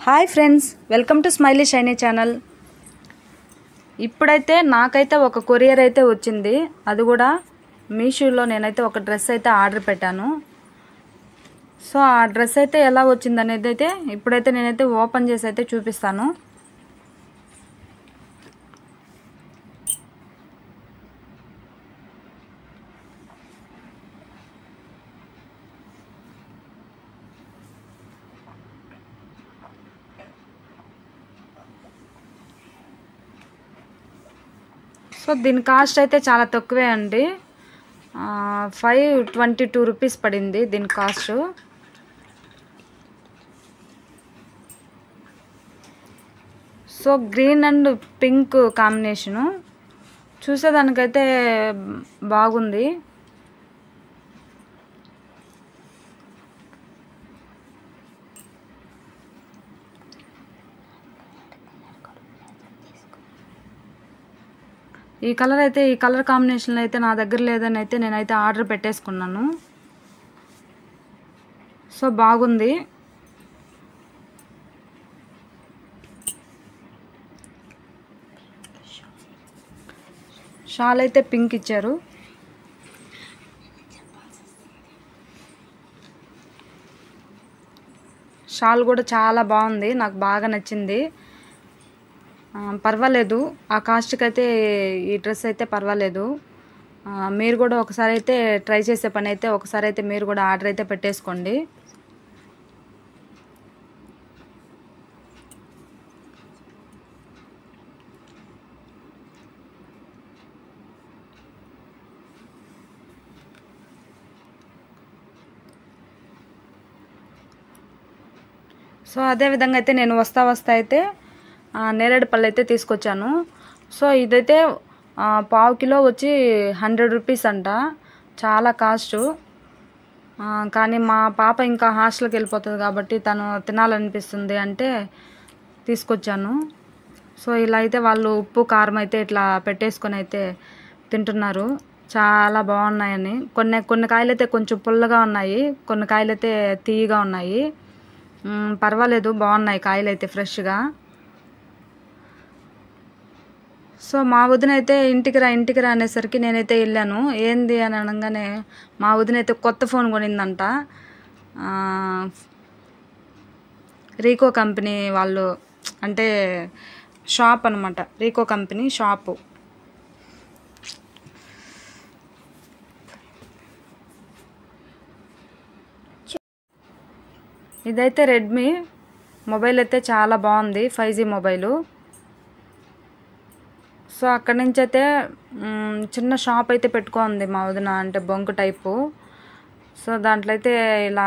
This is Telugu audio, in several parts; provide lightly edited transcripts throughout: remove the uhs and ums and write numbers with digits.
Hi friends, welcome to smiley shiny channel. ఇప్పుడైతే నాకైతే ఒక కొరియర్ అయితే వచ్చింది. అది కూడా మీషోలో నేనైతే ఒక డ్రెస్ అయితే ఆర్డర్ పెట్టాను. సో ఆ డ్రెస్ అయితే ఎలా వచ్చింది అనేది అయితే ఇప్పుడైతే నేనైతే ఓపెన్ చేసి అయితే చూపిస్తాను. సో దీని కాస్ట్ అయితే చాలా తక్కువే అండి. 522 రూపీస్ పడింది దీని cost. So green and pink combination చూసేదానికైతే బాగుంది. ఈ కలర్ కాంబినేషన్ అయితే నా దగ్గర లేదని అయితే నేనైతే ఆర్డర్ పెట్టేసుకున్నాను. సో బాగుంది. షాల్ అయితే పింక్ ఇచ్చారు. షాల్ కూడా చాలా బాగుంది, నాకు బాగా నచ్చింది. పర్వాలేదు, ఆ కాస్ట్కి అయితే ఈ డ్రెస్ అయితే పర్వాలేదు. మీరు కూడా ఒకసారి అయితే ట్రై చేసే పని అయితే ఒకసారి అయితే మీరు కూడా ఆర్డర్ అయితే పెట్టేసుకోండి. సో అదేవిధంగా అయితే నేను వస్తా అయితే నేరేడుపళ్ళు అయితే తీసుకొచ్చాను. సో ఇదైతే పావు కిలో వచ్చి 100 రూపీస్ అంట, చాలా కాస్టు. కానీ మా పాప ఇంకా హాస్టల్కి వెళ్ళిపోతుంది కాబట్టి తను తినాలనిపిస్తుంది అంటే తీసుకొచ్చాను. సో ఇలా అయితే వాళ్ళు ఉప్పు కారం అయితే ఇట్లా పెట్టేసుకొని అయితే తింటున్నారు. చాలా బాగున్నాయని. కొన్ని కాయలు అయితే కొంచెం పుల్లగా ఉన్నాయి, కొన్ని కాయలు అయితే తీయగా ఉన్నాయి. పర్వాలేదు, బాగున్నాయి కాయలు అయితే ఫ్రెష్గా. సో మా వదిన అయితే ఇంటికి రా అనేసరికి నేనైతే వెళ్ళాను. ఏంది అని అనగానే మా వదిన అయితే కొత్త ఫోన్ కొనిందంట. రీకో కంపెనీ వాళ్ళు, అంటే షాప్ అనమాట, రీకో కంపెనీ షాపు. ఇదైతే రెడ్మీ మొబైల్ అయితే చాలా బాగుంది, 5G మొబైలు. సో అక్కడి నుంచి అయితే చిన్న షాప్ అయితే పెట్టుకోండి మా వదిన, అంటే బొంకు టైపు. సో దాంట్లో అయితే ఇలా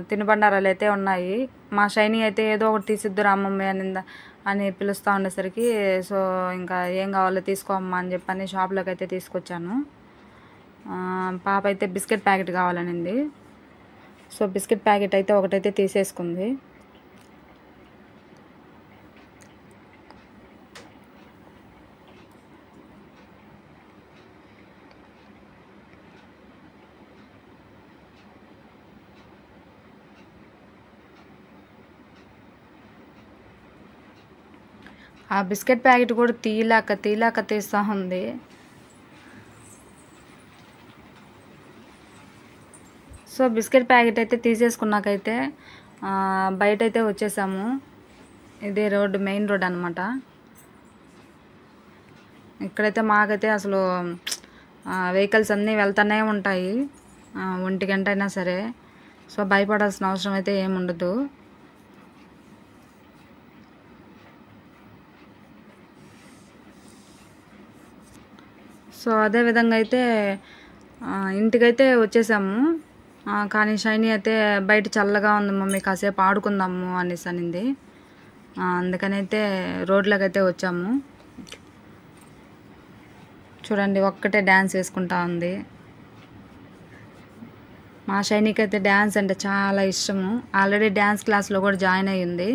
తినుబండారాలు అయితే ఉన్నాయి. మా షైనీ అయితే ఏదో ఒకటి తీసిద్దురు అమ్మమ్మ అని పిలుస్తూ ఉండేసరికి సో ఇంకా ఏం కావాలో తీసుకోమ్మా అని చెప్పని షాప్లోకి అయితే తీసుకొచ్చాను. పాప అయితే బిస్కెట్ ప్యాకెట్ కావాలనింది. సో బిస్కెట్ ప్యాకెట్ అయితే ఒకటైతే తీసేసుకుంది. ఆ బిస్కెట్ ప్యాకెట్ కూడా తీలాక తీస్తూ ఉంది. సో బిస్కెట్ ప్యాకెట్ అయితే తీసేసుకున్నాకైతే బయట అయితే వచ్చేసాము. ఇదే రోడ్డు, మెయిన్ రోడ్ అనమాట. ఇక్కడైతే మాకైతే అసలు వెహికల్స్ అన్నీ వెళ్తూనే ఉంటాయి 1 గంట అయినా సరే. సో భయపడాల్సిన అవసరం అయితే ఏముండదు. సో అదేవిధంగా అయితే ఇంటికైతే వచ్చేసాము. కానీ షైనీ అయితే బయట చల్లగా ఉంది మమ్మీ, కాసేపు ఆడుకుందాము అనేసి అనింది. అందుకనైతే రోడ్లోకి అయితే వచ్చాము. చూడండి, ఒక్కటే డ్యాన్స్ వేసుకుంటా ఉంది. మా షైనీకి అయితే డ్యాన్స్ అంటే చాలా ఇష్టము. ఆల్రెడీ డ్యాన్స్ క్లాస్లో కూడా జాయిన్ అయ్యింది.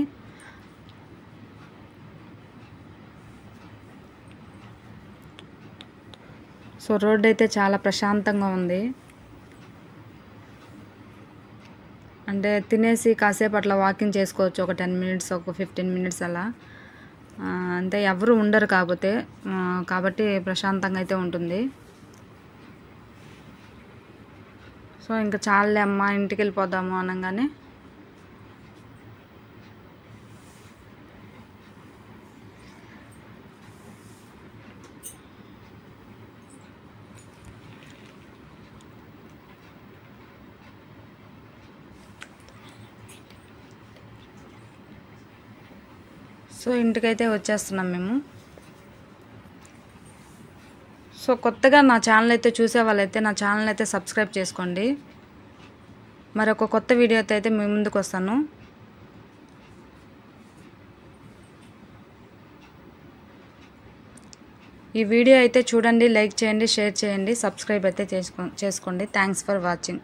సో రోడ్ అయితే చాలా ప్రశాంతంగా ఉంది. అంటే తినేసి కాసేపు అట్లా వాకింగ్ చేసుకోవచ్చు, ఒక 10 మినిట్స్, ఒక 15 మినిట్స్ అలా. అంతే, ఎవరు ఉండరు కాబట్టి ప్రశాంతంగా అయితే ఉంటుంది. సో ఇంకా చాలులే అమ్మ, ఇంటికి వెళ్ళిపోదాము అనగానే సో ఇంటికైతే వచ్చేస్తున్నాం మేము. సో కొత్తగా నా ఛానల్ అయితే చూసే వాళ్ళైతే నా ఛానల్ అయితే సబ్స్క్రైబ్ చేసుకోండి. మరొక కొత్త వీడియోతో అయితే మీ ముందుకు వస్తాను. ఈ వీడియో అయితే చూడండి, లైక్ చేయండి, షేర్ చేయండి, సబ్స్క్రైబ్ అయితే చేసుకోండి. Thanks for watching.